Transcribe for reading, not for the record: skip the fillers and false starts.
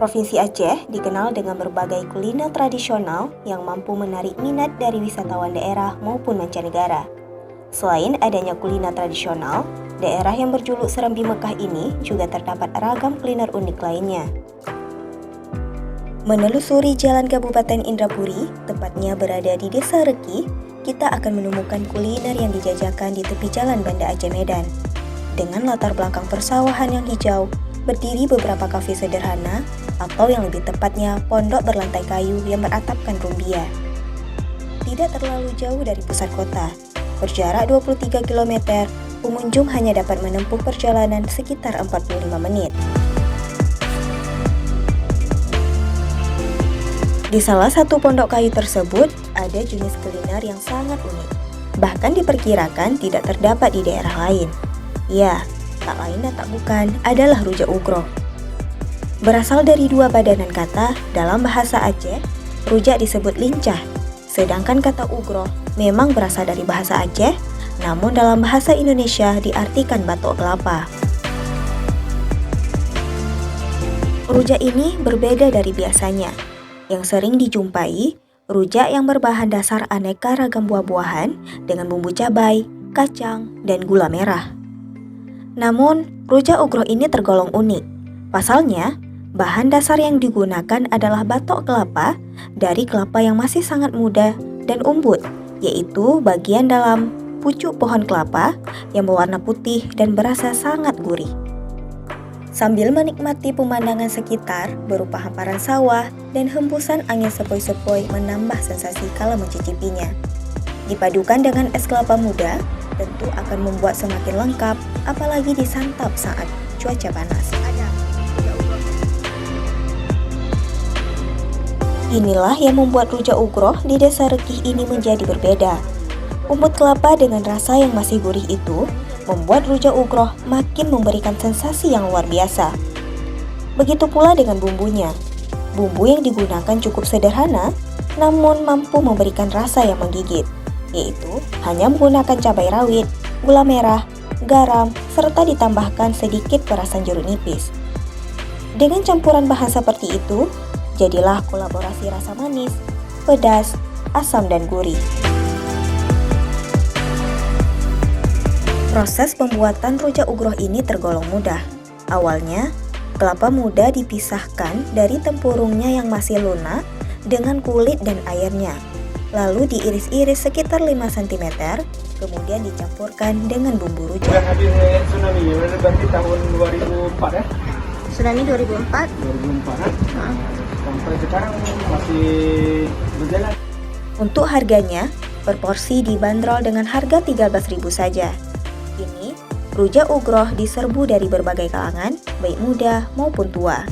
Provinsi Aceh dikenal dengan berbagai kuliner tradisional yang mampu menarik minat dari wisatawan daerah maupun mancanegara. Selain adanya kuliner tradisional, daerah yang berjuluk Serambi Mekah ini juga terdapat ragam kuliner unik lainnya. Menelusuri jalan Kabupaten Indrapuri, tepatnya berada di Desa Reki, kita akan menemukan kuliner yang dijajakan di tepi jalan Banda Aceh Medan. Dengan latar belakang persawahan yang hijau, berdiri beberapa kafe sederhana, atau yang lebih tepatnya pondok berlantai kayu yang beratapkan rumbia. Tidak terlalu jauh dari pusat kota, berjarak 23 km, pengunjung hanya dapat menempuh perjalanan sekitar 45 menit. Di salah satu pondok kayu tersebut, ada jenis kuliner yang sangat unik. Bahkan diperkirakan tidak terdapat di daerah lain. Ya, tak lain dan tak bukan adalah rujak ugroh. Berasal dari dua padanan kata, dalam bahasa Aceh, rujak disebut lincah, sedangkan kata ugroh memang berasal dari bahasa Aceh, namun dalam bahasa Indonesia diartikan batok kelapa. Rujak ini berbeda dari biasanya. Yang sering dijumpai, rujak yang berbahan dasar aneka ragam buah-buahan dengan bumbu cabai, kacang, dan gula merah. Namun, rujak ugroh ini tergolong unik. Pasalnya, bahan dasar yang digunakan adalah batok kelapa dari kelapa yang masih sangat muda dan umbut, yaitu bagian dalam pucuk pohon kelapa yang berwarna putih dan berasa sangat gurih. Sambil menikmati pemandangan sekitar berupa hamparan sawah dan hembusan angin sepoi-sepoi menambah sensasi kala mencicipinya. Dipadukan dengan es kelapa muda, tentu akan membuat semakin lengkap, apalagi disantap saat cuaca panas. Inilah yang membuat rujak ugroh di Desa Rekih ini menjadi berbeda. Umbut kelapa dengan rasa yang masih gurih itu membuat rujak ugroh makin memberikan sensasi yang luar biasa. Begitu pula dengan bumbunya. Bumbu yang digunakan cukup sederhana, namun mampu memberikan rasa yang menggigit, yaitu hanya menggunakan cabai rawit, gula merah, garam, serta ditambahkan sedikit perasan jeruk nipis. Dengan campuran bahan seperti itu, jadilah kolaborasi rasa manis, pedas, asam, dan gurih. Proses pembuatan rujak ugroh ini tergolong mudah. Awalnya, kelapa muda dipisahkan dari tempurungnya yang masih lunak dengan kulit dan airnya. Lalu diiris-iris sekitar 5 cm, kemudian dicampurkan dengan bumbu rujak. Bukan habis tsunami, berarti tahun 2004 ya? Tsunami 2004? 2004 kan? Sampai sekarang masih berjalan. Untuk harganya, per porsi dibanderol dengan harga 13.000 saja. Kini, rujak ugroh diserbu dari berbagai kalangan, baik muda maupun tua.